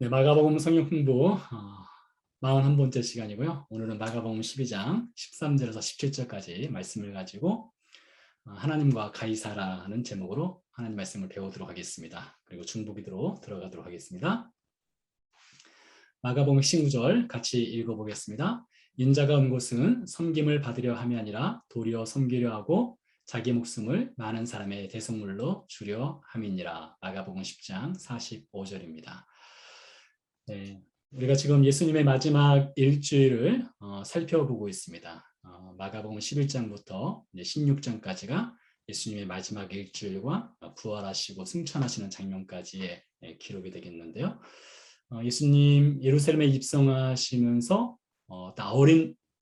네, 마가복음 성경 공부 41번째 시간이고요. 오늘은 마가복음 12장 13절에서 17절까지 말씀을 가지고 하나님과 가이사라는 제목으로 하나님 말씀을 배우도록 하겠습니다. 그리고 중보기도로 들어가도록 하겠습니다. 마가복음 19절 같이 읽어보겠습니다. 인자가 온 곳은 섬김을 받으려 함이 아니라 도리어 섬기려 하고 자기 목숨을 많은 사람의 대속물로 주려 함이니라. 마가복음 10장 45절입니다. 네, 우리가 지금 예수님의 마지막 일주일을 살펴보고 있습니다. 마가복음 11장부터 16장까지가 예수님의 마지막 일주일과 부활하시고 승천하시는 장면까지의 기록이 되겠는데요. 예수님 예루살렘에 입성하시면서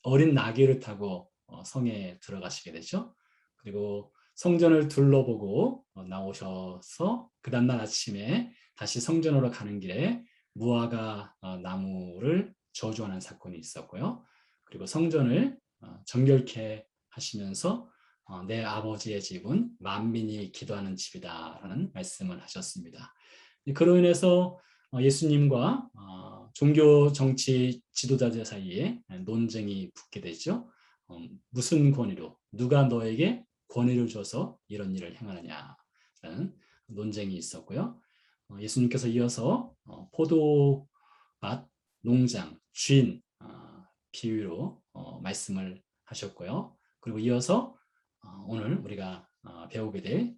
어린 나귀를 타고 성에 들어가시게 되죠. 그리고 성전을 둘러보고 나오셔서 그 다음날 아침에 다시 성전으로 가는 길에 무화과 나무를 저주하는 사건이 있었고요. 그리고 성전을 정결케 하시면서 내 아버지의 집은 만민이 기도하는 집이다라는 말씀을 하셨습니다. 그로 인해서 예수님과 종교 정치 지도자들 사이에 논쟁이 붙게 되죠. 무슨 권위로 누가 너에게 권위를 줘서 이런 일을 행하느냐라는 논쟁이 있었고요. 예수님께서 이어서 포도밭 농장 주인 비유로 말씀을 하셨고요. 그리고 이어서 오늘 우리가 배우게 될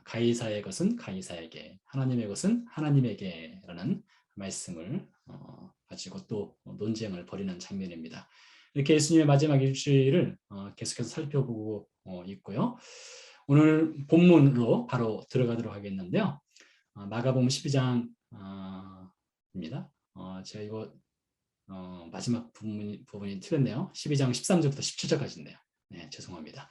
가이사의 것은 가이사에게, 하나님의 것은 하나님에게라는 말씀을 가지고 또 논쟁을 벌이는 장면입니다. 이렇게 예수님의 마지막 일주일을 계속해서 살펴보고 있고요. 오늘 본문으로 바로 들어가도록 하겠는데요. 마가복음 12장입니다. 제가 이거 마지막 부분이 틀렸네요. 12장 13절부터 17절까지인데요. 네, 죄송합니다.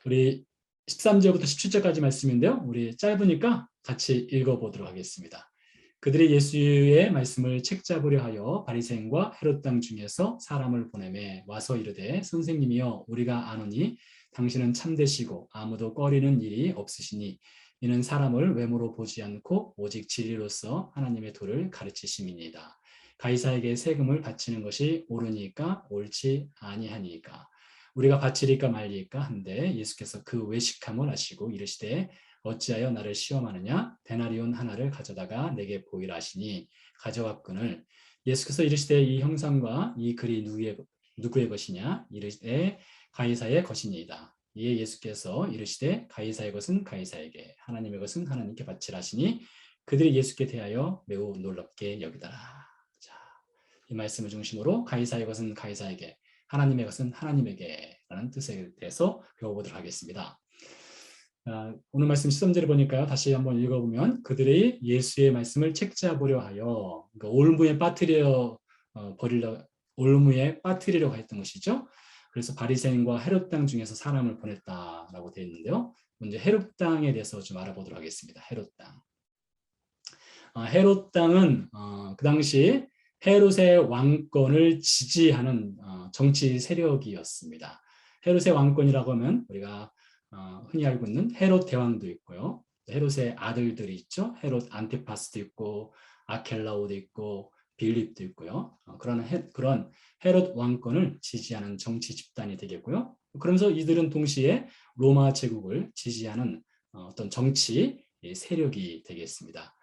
우리 13절부터 17절까지 말씀인데요. 우리 짧으니까 같이 읽어보도록 하겠습니다. 그들이 예수의 말씀을 책잡으려 하여 바리새인과 헤롯 땅 중에서 사람을 보내매 와서 이르되 선생님이여 우리가 아노니 당신은 참되시고 아무도 꺼리는 일이 없으시니 이는 사람을 외모로 보지 않고 오직 진리로서 하나님의 도를 가르치심이니이다. 가이사에게 세금을 바치는 것이 옳으니까 옳지 아니하니까 우리가 바치리까 말리까 한데 예수께서 그 외식함을 아시고 이르시되 어찌하여 나를 시험하느냐 데나리온 하나를 가져다가 내게 보이라 하시니 가져왔거늘 예수께서 이르시되 이 형상과 이 글이 누구의 것이냐 이르시되 가이사의 것이니이다. 이에 예수께서 이르시되 가이사의 것은 가이사에게 하나님의 것은 하나님께 바치라 하시니 그들이 예수께 대하여 매우 놀랍게 여기더라. 자, 이 말씀을 중심으로 가이사의 것은 가이사에게 하나님의 것은 하나님에게 라는 뜻에 대해서 배워보도록 하겠습니다. 오늘 말씀 13절을 보니까요. 다시 한번 읽어보면 그들이 예수의 말씀을 책잡으려 하여 그러니까 올무에 빠뜨리려고 했던 것이죠. 그래서 바리새인과 헤롯 땅 중에서 사람을 보냈다라고 되어 있는데요. 먼저 헤롯 땅에 대해서 좀 알아보도록 하겠습니다. 헤롯 땅. 헤롯 땅은 그 당시 헤롯의 왕권을 지지하는 정치 세력이었습니다. 헤롯의 왕권이라고 하면 우리가 흔히 알고 있는 헤롯 대왕도 있고요. 헤롯의 아들들이 있죠. 헤롯 안티파스도 있고 아켈라오도 있고 빌립도 있고요. 그런 헤롯 왕권을 지지하는 정치 집단이 되겠고요. 그러면서 이들은 동시에 로마 제국을 지지하는 어떤 정치 세력이 되겠습니다.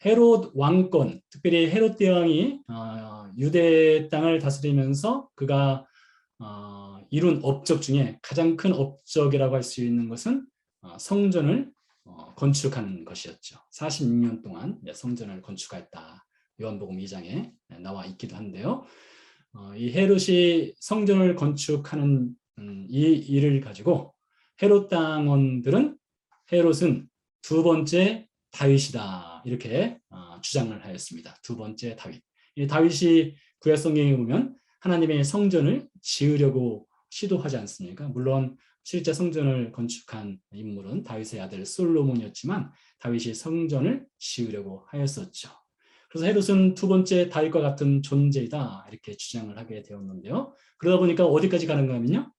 헤롯 왕권, 특별히 헤롯 대왕이 유대 땅을 다스리면서 그가 이룬 업적 중에 가장 큰 업적이라고 할 수 있는 것은 성전을 건축하는 것이었죠. 46년 동안 성전을 건축했다. 요한복음 2장에 나와 있기도 한데요. 이 헤롯이 성전을 건축하는 이 일을 가지고 헤롯 당원들은 헤롯은 두 번째 다윗이다 이렇게 주장을 하였습니다. 두 번째 다윗. 이 다윗이 구약 성경에 보면 하나님의 성전을 지으려고 시도하지 않습니까? 물론 실제 성전을 건축한 인물은 다윗의 아들 솔로몬이었지만 다윗이 성전을 지으려고 하였었죠. 그래서 헤롯은 두 번째 다윗과 같은 존재이다 이렇게 주장을 하게 되었는데요. 그러다 보니까 어디까지 가는가 하면요.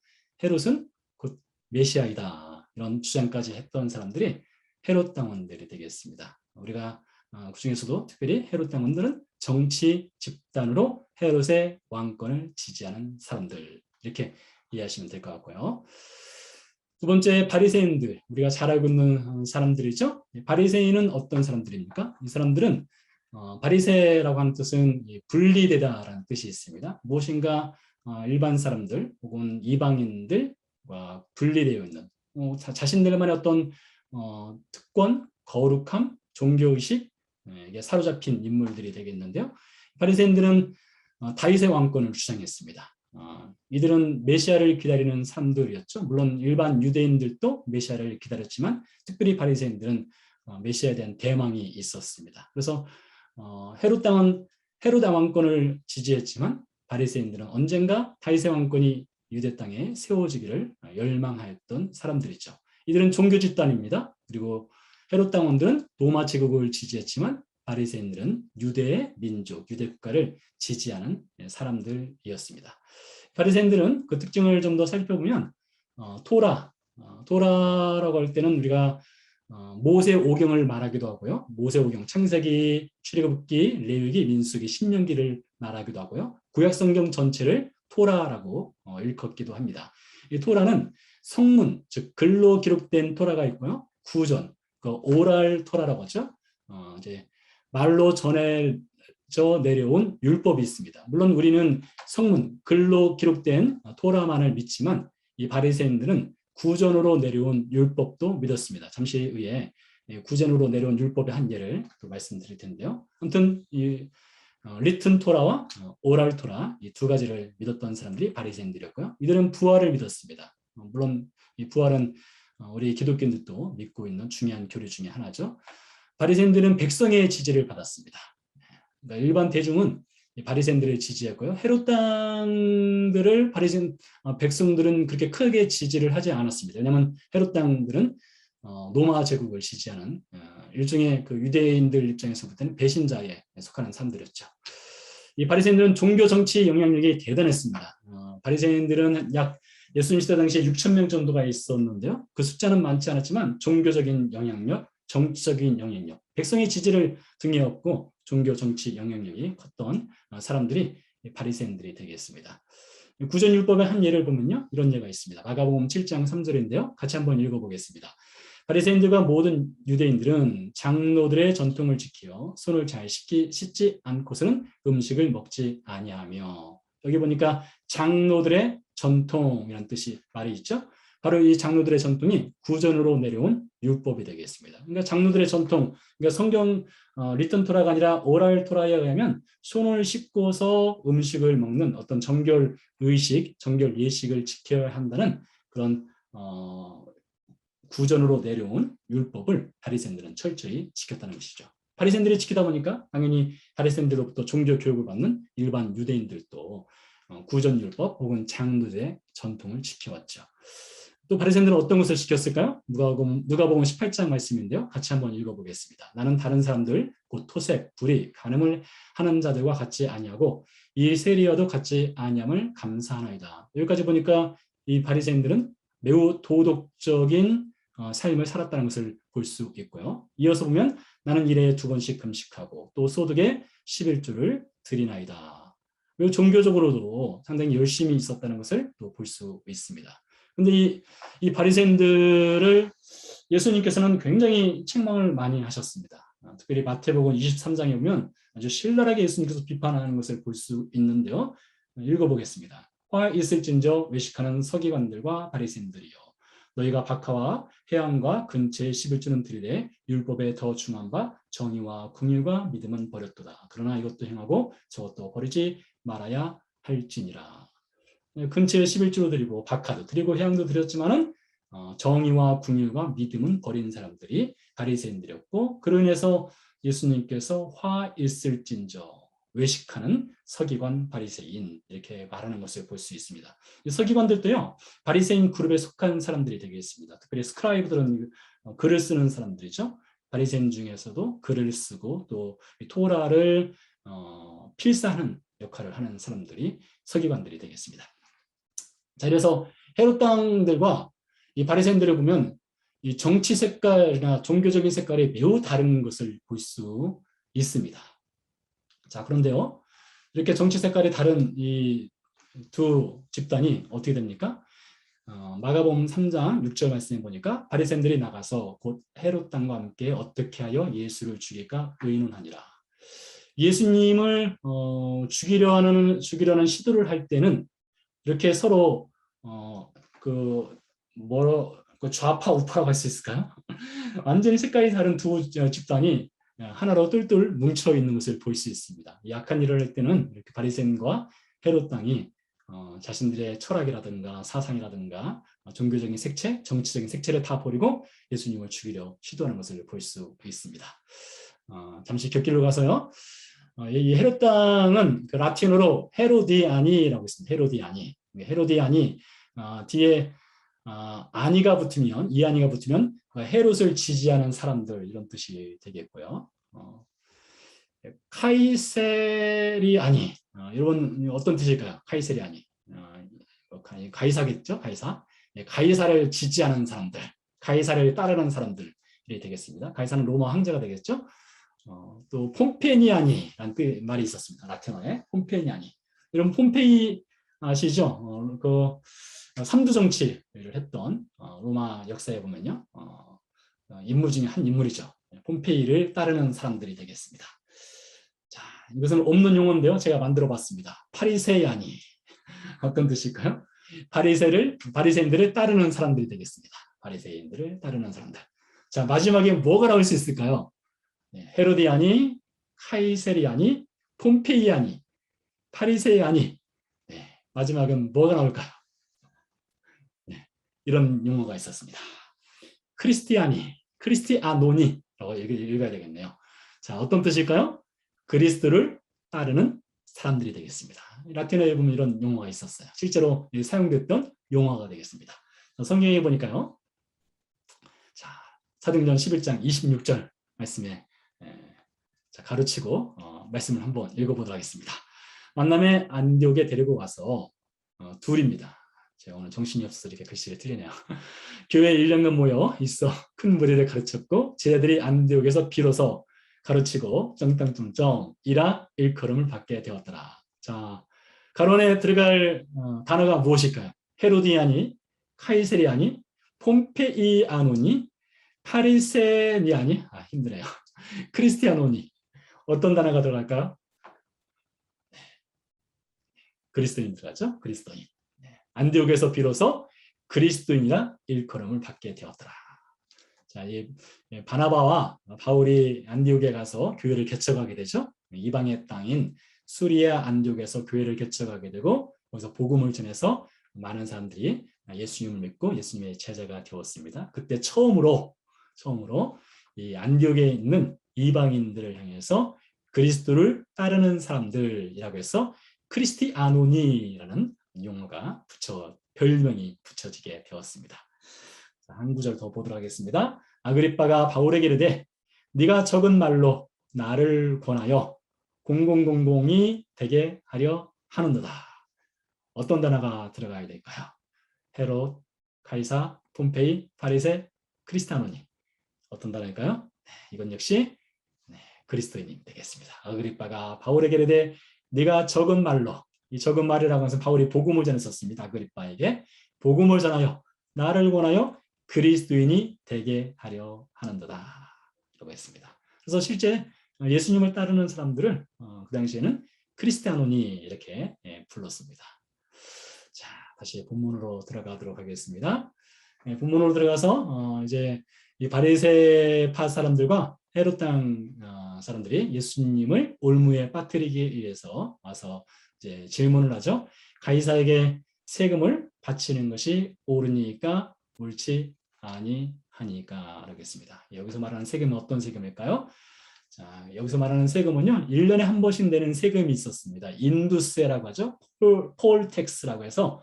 헤롯은 곧 메시아이다 이런 주장까지 했던 사람들이 헤롯 당원들이 되겠습니다. 우리가 그 중에서도 특별히 헤롯 당원들은 정치 집단으로 헤롯의 왕권을 지지하는 사람들, 이렇게 이해하시면 될 것 같고요. 두 번째, 바리새인들, 우리가 잘 알고 있는 사람들이죠. 바리새인은 어떤 사람들입니까? 이 사람들은 바리새라고 하는 뜻은 분리되다라는 뜻이 있습니다. 무엇인가 일반 사람들 혹은 이방인들과 분리되어 있는 자신들만의 어떤 특권, 거룩함, 종교의식, 이게 사로잡힌 인물들이 되겠는데요. 바리새인들은 다윗의 왕권을 주장했습니다. 이들은 메시아를 기다리는 사람들이었죠. 물론 일반 유대인들도 메시아를 기다렸지만 특별히 바리새인들은 메시아에 대한 대망이 있었습니다. 그래서 헤롯 왕권을 지지했지만 바리새인들은 언젠가 다윗의 왕권이 유대 땅에 세워지기를 열망하였던 사람들이죠. 이들은 종교 집단입니다. 그리고 헤롯 당원들은 로마 제국을 지지했지만 바리새인들은 유대의 민족, 유대 국가를 지지하는 사람들이었습니다. 바리새인들은 그 특징을 좀 더 살펴보면 토라라고 할 때는 우리가 모세 오경을 말하기도 하고요. 모세 오경, 창세기, 출애굽기, 레위기, 민수기, 신명기를 말하기도 하고요. 구약 성경 전체를 토라라고 일컫기도 합니다. 이 토라는 성문, 즉 글로 기록된 토라가 있고요. 구전, 그 오랄 토라라고 하죠. 이제 말로 전해져 내려온 율법이 있습니다. 물론 우리는 성문, 글로 기록된 토라만을 믿지만 이 바리새인들은 구전으로 내려온 율법도 믿었습니다. 잠시 후에 구전으로 내려온 율법의 한 예를 또 말씀드릴 텐데요. 아무튼 이 리튼 토라와 오랄 토라 이 두 가지를 믿었던 사람들이 바리새인들이었고요. 이들은 부활을 믿었습니다. 물론 이 부활은 우리 기독교인들도 믿고 있는 중요한 교리 중에 하나죠. 바리새인들은 백성의 지지를 받았습니다. 그러니까 일반 대중은 바리새인들을 지지했고요. 헤롯 당들을 백성들은 그렇게 크게 지지를 하지 않았습니다. 왜냐하면 헤롯 당들은 로마 제국을 지지하는 일종의 그 유대인들 입장에서 볼 때는 배신자에 속하는 사람들이었죠. 이 바리새인들은 종교 정치 영향력이 대단했습니다. 바리새인들은 약 예수님 시대 당시에 6천 명 정도가 있었는데요. 그 숫자는 많지 않았지만 종교적인 영향력, 정치적인 영향력, 백성의 지지를 등에 업고 종교 정치 영향력이 컸던 사람들이 바리새인들이 되겠습니다. 구전율법의 한 예를 보면요. 이런 예가 있습니다. 마가복음 7장 3절인데요. 같이 한번 읽어보겠습니다. 바리새인들과 모든 유대인들은 장로들의 전통을 지켜 손을 잘 씻지 않고서는 음식을 먹지 아니하며, 여기 보니까 장로들의 전통이라는 뜻이 말이 있죠. 바로 이 장로들의 전통이 구전으로 내려온 율법이 되겠습니다. 그러니까 장로들의 전통, 그러니까 성경 리턴 토라가 아니라 오랄 토라에 의하면 손을 씻고서 음식을 먹는 어떤 정결 의식, 정결 예식을 지켜야 한다는 그런 구전으로 내려온 율법을 바리새인들은 철저히 지켰다는 것이죠. 바리새인들이 지키다 보니까 당연히 바리새인들로부터 종교 교육을 받는 일반 유대인들도 구전율법 혹은 장로들의 전통을 지켜왔죠. 또 바리새인들은 어떤 것을 지켰을까요? 누가복음 18장 말씀인데요. 같이 한번 읽어보겠습니다. 나는 다른 사람들 곧 토색, 불의, 간음을 하는 자들과 같지 아니하고 이 세리와도 같지 아니함을 감사하나이다. 여기까지 보니까 이 바리새인들은 매우 도덕적인 삶을 살았다는 것을 볼 수 있고요. 이어서 보면 나는 일에 2번씩 금식하고 또 소득의 11조를 드리나이다. 매우 종교적으로도 상당히 열심히 있었다는 것을 또 볼 수 있습니다. 근데 이 바리새인들을 예수님께서는 굉장히 책망을 많이 하셨습니다. 특별히 마태복음 23장에 보면 아주 신랄하게 예수님께서 비판하는 것을 볼 수 있는데요. 읽어보겠습니다. 화 있을진저 외식하는 서기관들과 바리새인들이여, 너희가 박하와 회양과 근처의 11조는 드리되 율법에 더 중한 바 정의와 긍휼과 믿음은 버렸도다. 그러나 이것도 행하고 저것도 버리지 말아야 할지니라. 근처에 11조로 드리고 박하도 드리고 회양도 드렸지만은 정의와 긍휼과 믿음은 버린 사람들이 바리새인들이었고, 그로 인해서 예수님께서 화 있을진저 외식하는 서기관 바리새인 이렇게 말하는 것을 볼 수 있습니다. 이 서기관들도요 바리새인 그룹에 속한 사람들이 되겠습니다. 특별히 스크라이브들은 글을 쓰는 사람들이죠. 바리새인 중에서도 글을 쓰고 또 토라를 필사하는 역할을 하는 사람들이 서기관들이 되겠습니다. 자, 그래서 헤롯 당들과 이 바리새인들을 보면 이 정치 색깔이나 종교적인 색깔이 매우 다른 것을 볼 수 있습니다. 자, 그런데요, 이렇게 정치 색깔이 다른 이 두 집단이 어떻게 됩니까? 마가복음 3장 6절 말씀에 보니까 바리새인들이 나가서 곧 헤롯 당과 함께 어떻게 하여 예수를 죽일까 의논하니라. 예수님을 죽이려는 시도를 할 때는 이렇게 서로 그 좌파 우파라고 할 수 있을까요? 완전히 색깔이 다른 두 집단이 하나로 똘똘 뭉쳐 있는 것을 볼 수 있습니다. 약한 일을 할 때는 이렇게 바리새인과 헤롯 당이 자신들의 철학이라든가 사상이라든가 종교적인 색채, 정치적인 색채를 다 버리고 예수님을 죽이려 시도하는 것을 볼 수 있습니다. 잠시 곁길로 가서요. 이 헤롯 당은 그 라틴어로 헤로디아니라고 있습니다. 헤로디아니. 헤로디아니 뒤에 아니가 붙으면 이아니가 붙으면 헤롯을 지지하는 사람들 이런 뜻이 되겠고요. 카이세리아니 여러분 어떤 뜻일까요? 카이세리아니 가이사겠죠? 가이사. 가이사를 지지하는 사람들, 가이사를 따르는 사람들이 되겠습니다. 가이사는 로마 황제가 되겠죠? 또 폼페니아니라는 말이 있었습니다. 라틴어에 폼페니아니. 여러분 폼페이 아시죠? 그 삼두 정치를 했던 로마 역사에 보면요, 인물 중에 한 인물이죠. 폼페이를 따르는 사람들이 되겠습니다. 자, 이것은 없는 용어인데요. 제가 만들어봤습니다. 파리세이아니. 어떤 뜻일까요? 바리새인들을 따르는 사람들이 되겠습니다. 바리새인들을 따르는 사람들. 자, 마지막에 뭐가 나올 수 있을까요? 헤로디아니, 카이세리아니, 폼페이아니, 파리세이아니. 네, 마지막은 뭐가 나올까요? 네, 이런 용어가 있었습니다. 크리스티아노니라고 읽어야 되겠네요. 자, 어떤 뜻일까요? 그리스도를 따르는 사람들이 되겠습니다. 라틴어에 보면 이런 용어가 있었어요. 실제로 사용됐던 용어가 되겠습니다. 성경에 보니까요. 자, 사도행전 11장 26절 말씀에 가르치고 말씀을 한번 읽어보도록 하겠습니다. 만남에 안디옥에 데리고 와서 둘입니다. 제가 오늘 정신이 없어서 이렇게 글씨를 틀리네요. 교회 1년간 모여 있어 큰 무리를 가르쳤고 제자들이 안디옥에서 비로소 가르치고 정땅점점 이라 일컬음을 받게 되었더라. 자, 가론에 들어갈 단어가 무엇일까요? 헤로디아니, 카이세리아니, 폼페이아노니, 파리세니아니, 힘드네요. 크리스티아노니. 어떤 단어가 들어갈까요? 그리스도인 들어가죠? 그리스도인. 안디옥에서 비로소 그리스도인이라 일컬음을 받게 되었더라. 자, 이 바나바와 바울이 안디옥에 가서 교회를 개척하게 되죠. 이방의 땅인 수리아 안디옥에서 교회를 개척하게 되고 거기서 복음을 전해서 많은 사람들이 예수님을 믿고 예수님의 제자가 되었습니다. 그때 처음으로 이 안디옥에 있는 이방인들을 향해서 그리스도를 따르는 사람들이라고 해서 크리스티아노니라는 용어가 별명이 붙여지게 되었습니다. 자, 한 구절 더 보도록 하겠습니다. 아그리빠가 바울에게 이르되 네가 적은 말로 나를 권하여 공공공공이 되게 하려 하는도다. 어떤 단어가 들어가야 될까요? 헤롯, 카이사, 폼페이, 파리세, 크리스티아노니. 어떤 단어일까요? 이건 역시 그리스도인이 되겠습니다. 아그리빠가 바울에게 이르되 네가 적은 말로, 이 적은 말이라고 해서 바울이 복음을 전했었습니다. 아그리빠에게 복음을 전하여 나를 권하여 그리스도인이 되게 하려 하는도다 라고 했습니다. 그래서 실제 예수님을 따르는 사람들을 그 당시에는 크리스티아노니 이렇게 불렀습니다. 자, 다시 본문으로 들어가도록 하겠습니다. 본문으로 들어가서 이제 이 바리새파 사람들과 헤롯 땅 사람들이 예수님을 올무에 빠뜨리기 위해서 와서 이제 질문을 하죠. 가이사에게 세금을 바치는 것이 옳으니까 옳지 아니하니까 라고 했습니다. 여기서 말하는 세금은 어떤 세금일까요? 자, 여기서 말하는 세금은요, 1년에 한 번씩 내는 세금이 있었습니다. 인두세라고 하죠. 폴텍스라고 해서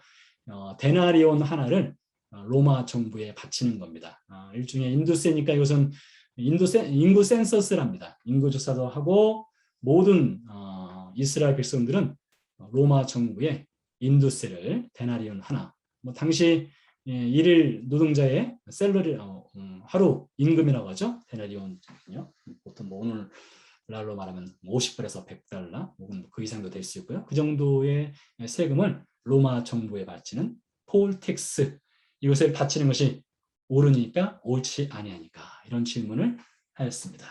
데나리온 하나를 로마 정부에 바치는 겁니다. 일종의 인두세니까 이것은 인구 센서스랍니다. 인구 조사도 하고 모든 이스라엘 백성들은 로마 정부에 인두세를 데나리온 하나. 당시 일일 노동자의 셀러리 하루 임금이라고 하죠. 데나리온은요. 보통 뭐 오늘날로 말하면 50불에서 100달러 혹은 그 이상도 될 수 있고요. 그 정도의 세금을 로마 정부에 바치는 폴텍스, 이것을 바치는 것이 옳으니까 옳지 아니하니까, 이런 질문을 하였습니다.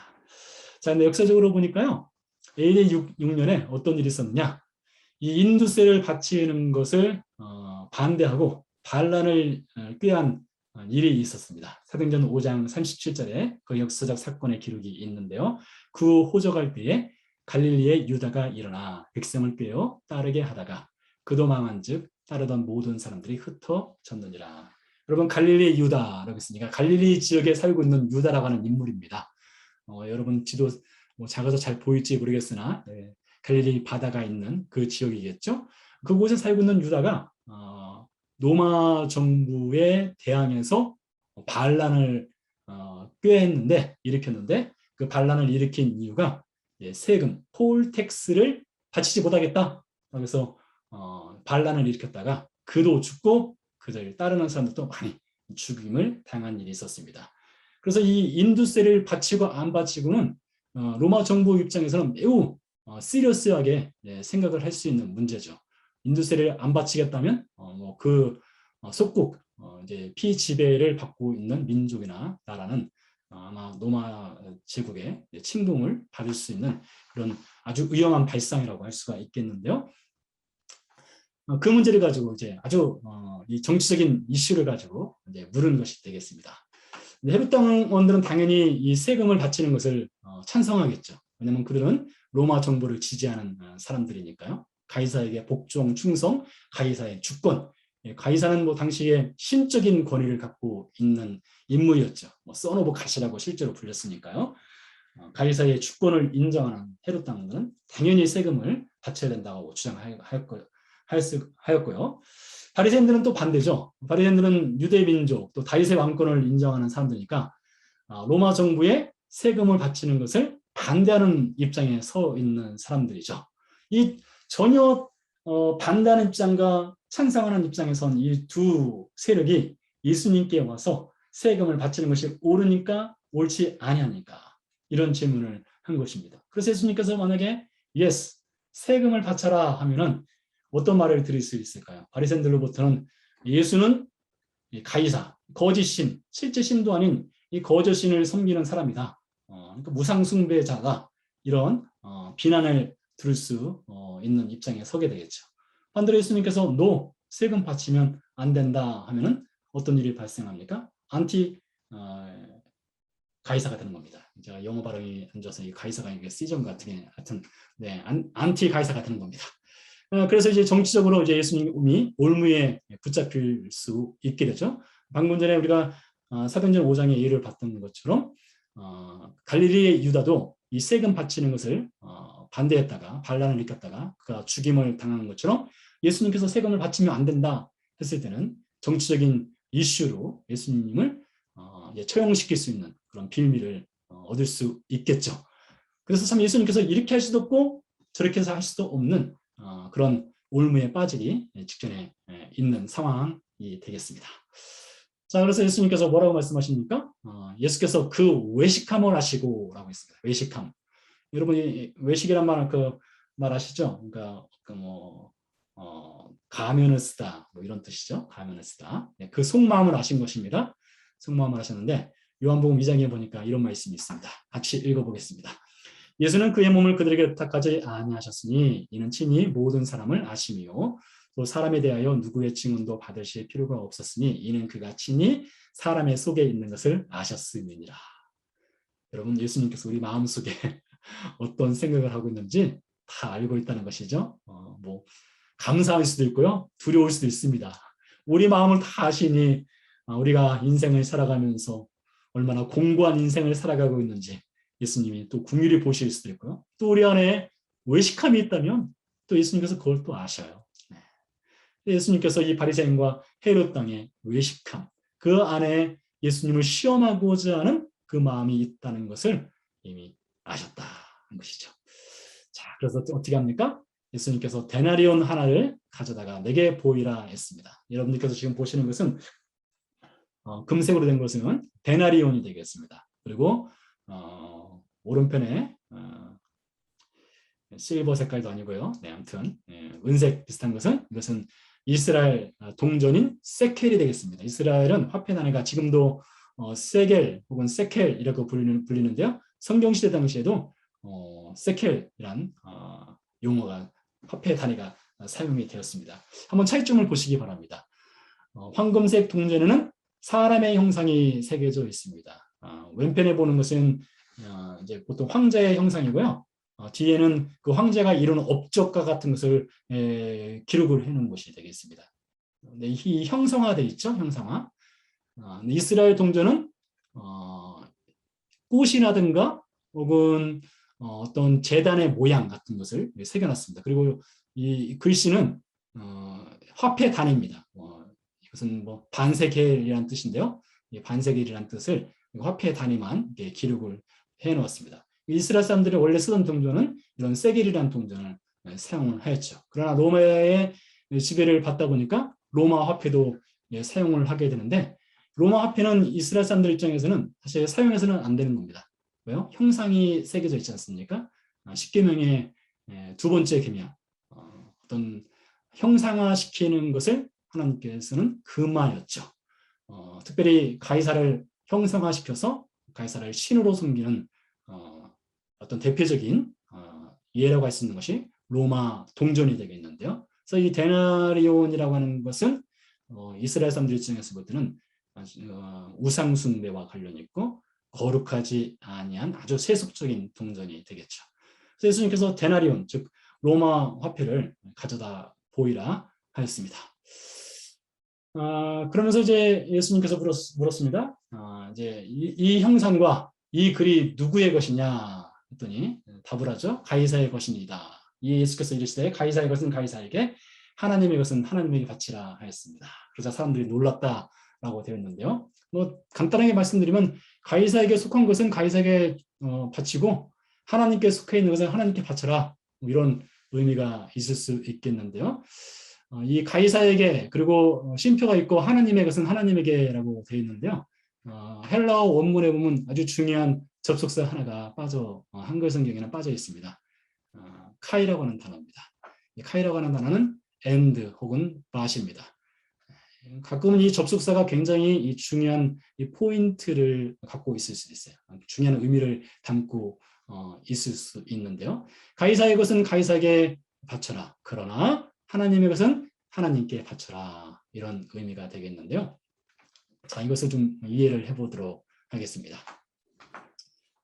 자, 근데 역사적으로 보니까요, AD 6년에 어떤 일이 있었느냐? 이 인두세를 바치는 것을 반대하고 반란을 꾀한 일이 있었습니다. 사도행전 5장 37절에 그 역사적 사건의 기록이 있는데요. 그 호적할 때에 갈릴리의 유다가 일어나 백성을 꾀어 따르게 하다가 그도 망한즉 따르던 모든 사람들이 흩어졌느니라. 여러분, 갈릴리 유다라고 했으니까 갈릴리 지역에 살고 있는 유다라고 하는 인물입니다. 여러분 지도 뭐 작아서 잘 보일지 모르겠으나 갈릴리 바다가 있는 그 지역이겠죠. 그곳에 살고 있는 유다가 로마 정부에 대항해서 반란을 일으켰는데 그 반란을 일으킨 이유가 세금, 폴텍스를 바치지 못하겠다. 그래서 반란을 일으켰다가 그도 죽고 그들 따르는 사람들도 많이 죽임을 당한 일이 있었습니다. 그래서 이 인두세를 바치고 안 바치고는 로마 정부 입장에서는 매우 시리어스하게 생각을 할 수 있는 문제죠. 인두세를 안 바치겠다면 그 속국 이제 피지배를 받고 있는 민족이나 나라는 아마 로마 제국의 침공을 받을 수 있는 그런 아주 위험한 발상이라고 할 수가 있겠는데요. 그 문제를 가지고 이제 아주 이 정치적인 이슈를 가지고 이제 물은 것이 되겠습니다. 헤롯 당원들은 당연히 이 세금을 바치는 것을 찬성하겠죠. 왜냐하면 그들은 로마 정부를 지지하는 사람들이니까요. 가이사에게 복종, 충성, 가이사의 주권. 가이사는 뭐 당시에 신적인 권위를 갖고 있는 인물이었죠. 뭐 선 오브 갓이라고 실제로 불렸으니까요. 가이사의 주권을 인정하는 헤롯 당원들은 당연히 세금을 바쳐야 된다고 주장하였고요. 바리새인들은 또 반대죠. 바리새인들은 유대 민족 또 다윗의 왕권을 인정하는 사람들이니까 로마 정부에 세금을 바치는 것을 반대하는 입장에 서 있는 사람들이죠. 이 전혀 반대하는 입장과 찬성하는 입장에 선 이 두 세력이 예수님께 와서 세금을 바치는 것이 옳으니까 옳지 아니하니까, 이런 질문을 한 것입니다. 그래서 예수님께서 만약에 yes, 세금을 바쳐라 하면은 어떤 말을 드릴 수 있을까요? 바리새인들로부터는 예수는 가이사, 거짓신, 실제 신도 아닌 이 거짓신을 섬기는 사람이다. 그러니까 무상숭배자다. 이런 비난을 들을 수 있는 입장에 서게 되겠죠. 반대로 예수님께서 너 세금 바치면 안 된다 하면은 어떤 일이 발생합니까? 안티 가이사가 되는 겁니다. 제가 영어 발음이 안 좋아서 이 가이사가 이게 시전 같은 안티 가이사가 되는 겁니다. 그래서 이제 정치적으로 이제 예수님이 올무에 붙잡힐 수 있게 되죠. 방금 전에 우리가 사도행전 5장의 예를 봤던 것처럼 갈릴리의 유다도 이 세금 바치는 것을 반대했다가 반란을 일으켰다가 그가 죽임을 당한 것처럼 예수님께서 세금을 바치면 안 된다 했을 때는 정치적인 이슈로 예수님을 처형시킬 수 있는 그런 빌미를 얻을 수 있겠죠. 그래서 참 예수님께서 이렇게 할 수도 없고 저렇게 해서 할 수도 없는 그런 올무에 빠지기 직전에 있는 상황이 되겠습니다. 자, 그래서 예수님께서 뭐라고 말씀하십니까? 예수께서 그 외식함을 하시고라고 했습니다. 외식함. 여러분이 외식이란 말 아시죠? 그러니까 가면을 쓰다 뭐 이런 뜻이죠. 가면을 쓰다. 그 속마음을 아신 것입니다. 속마음을 하셨는데 요한복음 2장에 보니까 이런 말씀이 있습니다. 같이 읽어보겠습니다. 예수는 그의 몸을 그들에게 부탁하지 아니하셨으니 이는 친히 모든 사람을 아심이요 또 사람에 대하여 누구의 증언도 받으실 필요가 없었으니 이는 그가 친히 사람의 속에 있는 것을 아셨음이니라. 여러분, 예수님께서 우리 마음속에 어떤 생각을 하고 있는지 다 알고 있다는 것이죠. 뭐 감사할 수도 있고요, 두려울 수도 있습니다. 우리 마음을 다 아시니 우리가 인생을 살아가면서 얼마나 공고한 인생을 살아가고 있는지 예수님이 또 긍휼히 보실 수도 있고요. 또 우리 안에 외식함이 있다면 또 예수님께서 그걸 또 아셔요. 예수님께서 이 바리새인과 헤롯 땅의 외식함, 그 안에 예수님을 시험하고자 하는 그 마음이 있다는 것을 이미 아셨다는 것이죠. 자, 그래서 어떻게 합니까? 예수님께서 데나리온 하나를 가져다가 내게 보이라 했습니다. 여러분들께서 지금 보시는 것은 금색으로 된 것은 데나리온이 되겠습니다. 그리고 오른편에 실버 색깔도 아니고요. 네, 아무튼 은색 비슷한 것은 이것은 이스라엘 동전인 세켈이 되겠습니다. 이스라엘은 화폐 단위가 지금도 세겔 혹은 세켈이라고 불리는데요. 성경 시대 당시에도 세켈이란 용어가 화폐 단위가 사용이 되었습니다. 한번 차이점을 보시기 바랍니다. 황금색 동전에는 사람의 형상이 새겨져 있습니다. 왼편에 보는 것은 이제 보통 황제의 형상이고요. 뒤에는 그 황제가 이룬 업적과 같은 것을 기록을 해놓은 것이 되겠습니다. 네, 이 형상화되어 있죠, 형상화. 이스라엘 동전은 꽃이라든가 혹은 어떤 제단의 모양 같은 것을 새겨놨습니다. 그리고 이 글씨는 화폐 단위입니다. 이것은 뭐 반세겔이라는 뜻인데요. 반세겔이라는 뜻을 화폐 단위만 기록을 해놓았습니다. 이스라엘 사람들이 원래 쓰던 동전은 이런 세겔이라는 동전을 사용을 하였죠. 그러나 로마의 지배를 받다 보니까 로마 화폐도 사용을 하게 되는데 로마 화폐는 이스라엘 사람들 입장에서는 사실 사용해서는 안 되는 겁니다. 왜요? 형상이 새겨져 있지 않습니까? 십계명의 두 번째 계명, 어떤 형상화시키는 것을 하나님께서는 금하였죠. 특별히 가이사를 형상화시켜서 가이사를 신으로 섬기는 어떤 대표적인 예라고 할 수 있는 것이 로마 동전이 되겠는데요. 그래서 이 데나리온이라고 하는 것은 이스라엘 사람들 입장에서 볼 때는 우상 숭배와 관련이 있고 거룩하지 아니한 아주 세속적인 동전이 되겠죠. 그래서 예수님께서 데나리온, 즉 로마 화폐를 가져다 보이라 하였습니다. 그러면서 이제 예수님께서 물었습니다. 이제 이 형상과 이 글이 누구의 것이냐 했더니 답을 하죠. 가이사의 것입니다. 예수께서 이르시되 가이사의 것은 가이사에게, 하나님의 것은 하나님에게 바치라 하였습니다. 그러자 사람들이 놀랐다라고 되어 있는데요. 뭐 간단하게 말씀드리면 가이사에게 속한 것은 가이사에게 바치고 하나님께 속해 있는 것은 하나님께 바쳐라, 뭐 이런 의미가 있을 수 있겠는데요. 이 가이사에게, 그리고 쉼표가 있고 하나님의 것은 하나님에게라고 되어 있는데요. 헬라어 원문에 보면 아주 중요한 접속사 하나가 한글 성경에는 빠져 있습니다. 카이라고 하는 단어입니다. 이 카이라고 하는 단어는 and 혹은 but입니다. 가끔은 이 접속사가 굉장히 이 중요한 이 포인트를 갖고 있을 수도 있어요. 중요한 의미를 담고 있을 수 있는데요. 가이사의 것은 가이사에게 바쳐라. 그러나 하나님의 것은 하나님께 바쳐라. 이런 의미가 되겠는데요. 자, 이것을 좀 이해를 해보도록 하겠습니다.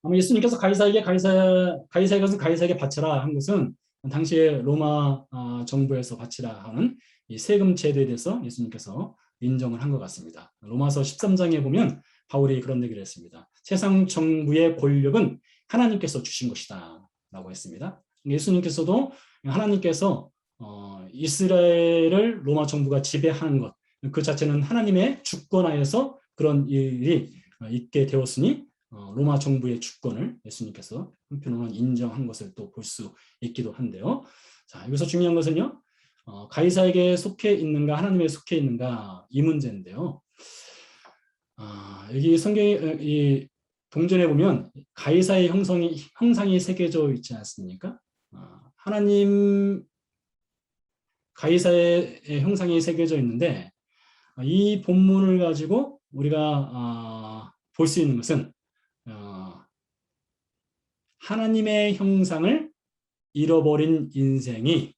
아마 예수님께서 가이사의 것은 가이사에게 바쳐라 한 것은 당시에 로마 정부에서 바치라 하는 이 세금 제도에 대해서 예수님께서 인정을 한 것 같습니다. 로마서 13장에 보면 바울이 그런 얘기를 했습니다. 세상 정부의 권력은 하나님께서 주신 것이다 라고 했습니다. 예수님께서도 하나님께서 이스라엘을 로마 정부가 지배하는 것, 그 자체는 하나님의 주권하에서 그런 일이 있게 되었으니 로마 정부의 주권을 예수님께서 한편으로는 인정한 것을 또 볼 수 있기도 한데요. 자, 여기서 중요한 것은요, 가이사에게 속해 있는가 하나님에 속해 있는가 이 문제인데요. 여기 이 동전에 보면 가이사의 형상이 새겨져 있지 않습니까? 하나님 가이사의 형상이 새겨져 있는데 이 본문을 가지고 우리가 볼 수 있는 것은 하나님의 형상을 잃어버린 인생이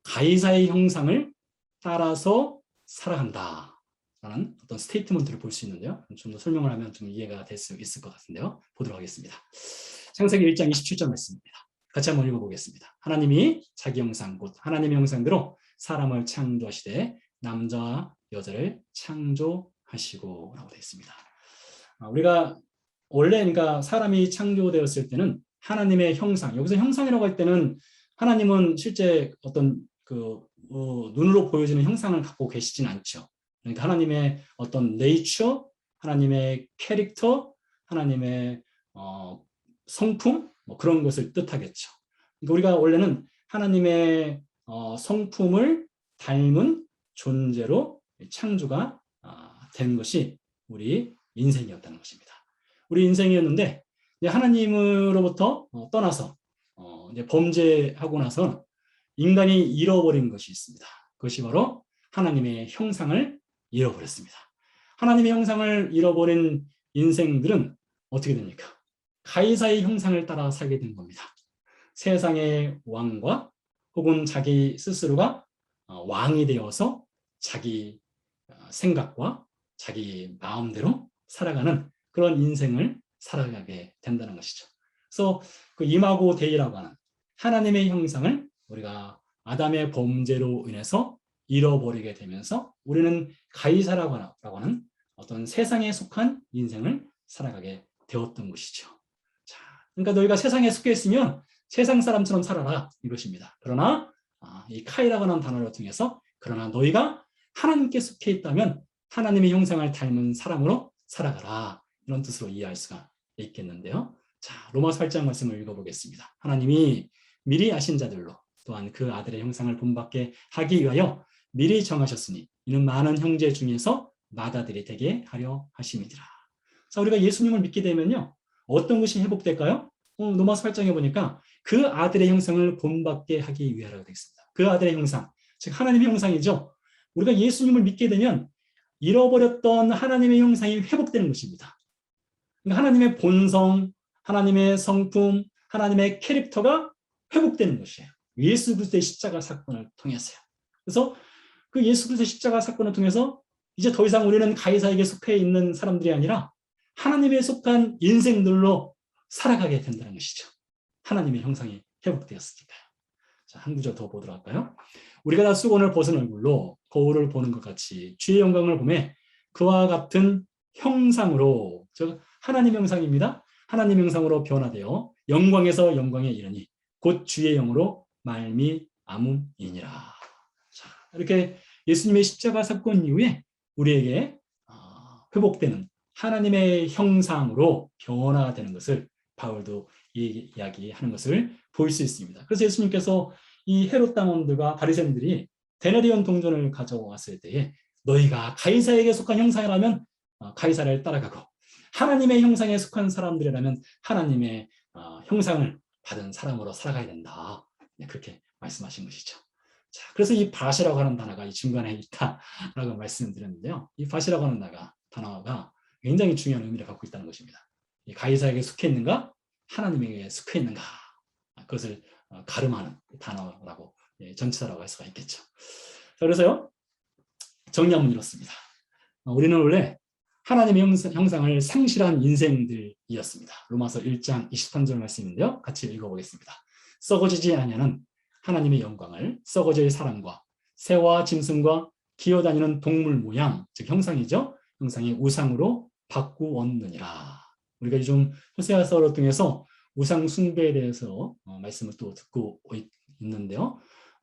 가이사의 형상을 따라서 살아간다라는 어떤 스테이트먼트를 볼 수 있는데요. 좀 더 설명을 하면 좀 이해가 될 수 있을 것 같은데요. 보도록 하겠습니다. 창세기 1장 27절 말씀입니다. 같이 한번 읽어보겠습니다. 하나님이 자기 형상 곧 하나님의 형상대로 사람을 창조하시되 남자와 여자를 창조하시고 라고 되어 있습니다. 우리가 원래 그러니까 사람이 창조되었을 때는 하나님의 형상, 여기서 형상이라고 할 때는 하나님은 실제 어떤 눈으로 보여지는 형상을 갖고 계시진 않죠. 그러니까 하나님의 어떤 네이처, 하나님의 캐릭터, 하나님의 성품, 뭐 그런 것을 뜻하겠죠. 그러니까 우리가 원래는 하나님의 성품을 닮은 존재로 창조가 된 것이 우리 인생이었다는 것입니다. 우리 인생이었는데 하나님으로부터 떠나서 이제 범죄하고 나서 인간이 잃어버린 것이 있습니다. 그것이 바로 하나님의 형상을 잃어버렸습니다. 하나님의 형상을 잃어버린 인생들은 어떻게 됩니까? 가이사의 형상을 따라 살게 된 겁니다. 세상의 왕과 혹은 자기 스스로가 왕이 되어서 자기 생각과 자기 마음대로 살아가는 그런 인생을 살아가게 된다는 것이죠. 그래서 그 이마고 데이라고 하는 하나님의 형상을 우리가 아담의 범죄로 인해서 잃어버리게 되면서 우리는 가이사라고 하는 어떤 세상에 속한 인생을 살아가게 되었던 것이죠. 자, 그러니까 너희가 세상에 속해 있으면 세상 사람처럼 살아라 이것입니다. 그러나 이 카이라고 하는 단어를 통해서 그러나 너희가 하나님께 속해 있다면 하나님의 형상을 닮은 사람으로 살아가라 이런 뜻으로 이해할 수가 있겠는데요. 자, 로마서 8장 말씀을 읽어보겠습니다. 하나님이 미리 아신 자들로 또한 그 아들의 형상을 본받게 하기 위하여 미리 정하셨으니 이는 많은 형제 중에서 맏아들이 되게 하려 하심이니라. 자, 우리가 예수님을 믿게 되면요 어떤 것이 회복될까요? 로마서 8장에 보니까 그 아들의 형상을 본받게 하기 위하라고 되어 있습니다. 그 아들의 형상, 즉 하나님의 형상이죠. 우리가 예수님을 믿게 되면 잃어버렸던 하나님의 형상이 회복되는 것입니다. 그러니까 하나님의 본성, 하나님의 성품, 하나님의 캐릭터가 회복되는 것이에요. 예수 그리스도의 십자가 사건을 통해서요. 그래서 그 예수 그리스도의 십자가 사건을 통해서 이제 더 이상 우리는 가이사에게 속해 있는 사람들이 아니라 하나님에 속한 인생들로 살아가게 된다는 것이죠. 하나님의 형상이 회복되었으니까요. 자, 한 구절 더 보도록 할까요? 우리가 다 수건을 벗은 얼굴로 거울을 보는 것 같이 주의 영광을 보매 그와 같은 형상으로, 즉 하나님의 형상입니다. 하나님의 형상으로 변화되어 영광에서 영광에 이르니 곧 주의 영으로 말미암음이니라. 자, 이렇게 예수님의 십자가 사건 이후에 우리에게 회복되는 하나님의 형상으로 변화되는 것을 바울도 이야기하는 것을 볼 수 있습니다. 그래서 예수님께서 이 헤롯 당원들과 바리새인들이 데나리온 동전을 가져왔을 때에 너희가 가이사에게 속한 형상이라면 가이사를 따라가고 하나님의 형상에 속한 사람들이라면 하나님의 형상을 받은 사람으로 살아가야 된다. 그렇게 말씀하신 것이죠. 자, 그래서 이 밭이라고 하는 단어가 이 중간에 있다라고 말씀드렸는데요. 이 밭이라고 하는 단어가 굉장히 중요한 의미를 갖고 있다는 것입니다. 이 가이사에게 속해 있는가, 하나님에게 속해 있는가, 그것을 가름하는 단어라고, 전치사라고 할 수가 있겠죠. 자, 그래서요, 정리하면 이렇습니다. 우리는 원래 하나님의 형상을 상실한 인생들이었습니다. 로마서 1장 23절 말씀인데요. 같이 읽어보겠습니다. 썩어지지 아니하는 하나님의 영광을 썩어질 사람과 새와 짐승과 기어다니는 동물 모양, 즉 형상이죠. 형상의 우상으로 바꾸었느니라. 우리가 요즘 호세아서를 통해서 우상 숭배에 대해서 말씀을 또 듣고 있는데요.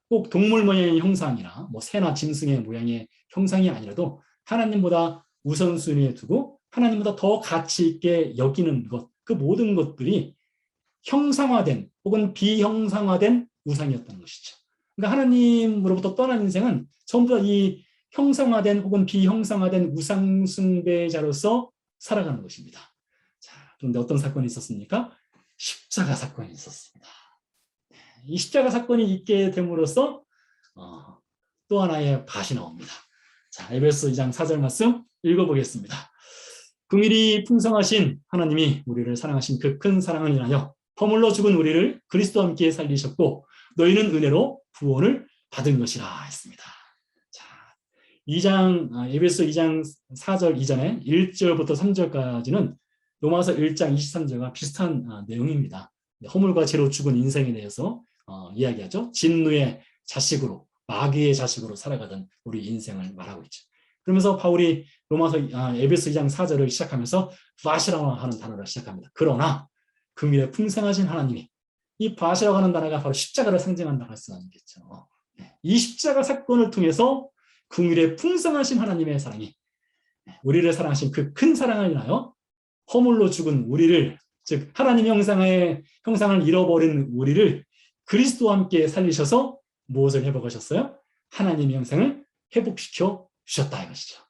꼭 동물 모양의 형상이나 새나 짐승의 모양의 형상이 아니라도 하나님보다 우선순위에 두고 하나님보다 더 가치 있게 여기는 것, 그 모든 것들이 형상화된 혹은 비형상화된 우상이었던 것이죠. 그러니까 하나님으로부터 떠난 인생은 전부 다 이 형상화된 혹은 비형상화된 우상 숭배자로서 살아가는 것입니다. 자, 그런데 어떤 사건이 있었습니까? 십자가 사건이 있었습니다. 이 십자가 사건이 있게 됨으로써 또 하나의 밭이 나옵니다. 자, 에베소 2장 4절 말씀 읽어보겠습니다. 긍휼이 풍성하신 하나님이 우리를 사랑하신 그 큰 사랑을 인하여 허물로 죽은 우리를 그리스도와 함께 살리셨고 너희는 은혜로 구원을 받은 것이라 했습니다. 자, 에베소 2장 4절 이전에 1절부터 3절까지는 로마서 1장 23절과 비슷한 내용입니다. 허물과 죄로 죽은 인생에 대해서 이야기하죠. 진노의 자식으로, 마귀의 자식으로 살아가던 우리 인생을 말하고 있죠. 그러면서 바울이 에베소 2장 4절을 시작하면서 밭이라고 하는 단어를 시작합니다. 그러나 긍휼에 풍성하신 하나님이, 이 밭이라고 하는 단어가 바로 십자가를 상징한다고 할 수가 있겠죠. 이 십자가 사건을 통해서 긍휼에 풍성하신 하나님의 사랑이 우리를 사랑하신 그 큰 사랑을 인하여 허물로 죽은 우리를, 즉 하나님의 형상을 잃어버린 우리를 그리스도와 함께 살리셔서 무엇을 회복하셨어요? 하나님의 형상을 회복시켜 주셨다 이것이죠.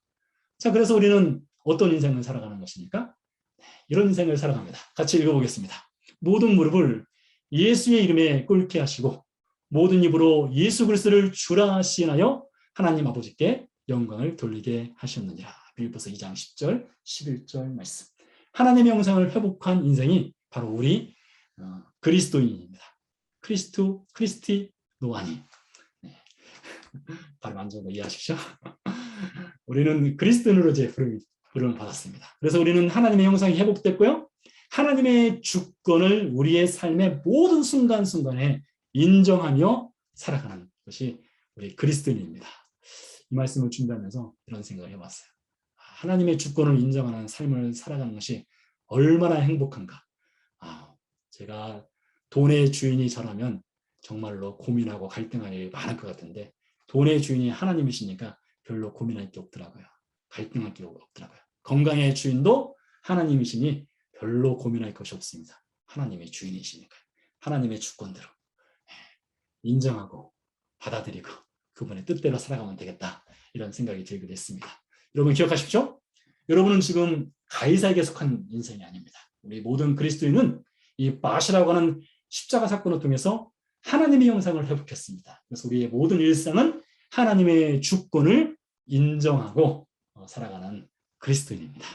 자, 그래서 우리는 어떤 인생을 살아가는 것입니까? 이런 인생을 살아갑니다. 같이 읽어보겠습니다. 모든 무릎을 예수의 이름에 꿇게 하시고 모든 입으로 예수 그리스도를 주라 시인하여 하나님 아버지께 영광을 돌리게 하셨느니라. 빌립보서 2장 10절, 11절 말씀. 하나님의 형상을 회복한 인생이 바로 우리 그리스도인입니다. 크리스티노아니. 네. 발음 안 좋은 거 이해하십시오. 우리는 그리스도인으로 이제 부름을 받았습니다. 그래서 우리는 하나님의 형상이 회복됐고요. 하나님의 주권을 우리의 삶의 모든 순간순간에 인정하며 살아가는 것이 우리 그리스도인입니다. 이 말씀을 준비하면서 이런 생각을 해봤어요. 하나님의 주권을 인정하는 삶을 살아가는 것이 얼마나 행복한가. 제가 돈의 주인이 저라면 정말로 고민하고 갈등할 일이 많을 것 같은데 돈의 주인이 하나님이시니까 별로 고민할 게 없더라고요. 갈등할 게 없더라고요. 건강의 주인도 하나님이시니 별로 고민할 것이 없습니다. 하나님의 주인이시니까요. 하나님의 주권대로 인정하고 받아들이고 그분의 뜻대로 살아가면 되겠다. 이런 생각이 들게 됐습니다. 여러분 기억하십시오. 여러분은 지금 가이사에게 속한 인생이 아닙니다. 우리 모든 그리스도인은 이 마시라고 하는 십자가 사건을 통해서 하나님의 형상을 회복했습니다. 그래서 우리의 모든 일상은 하나님의 주권을 인정하고 살아가는 그리스도인입니다.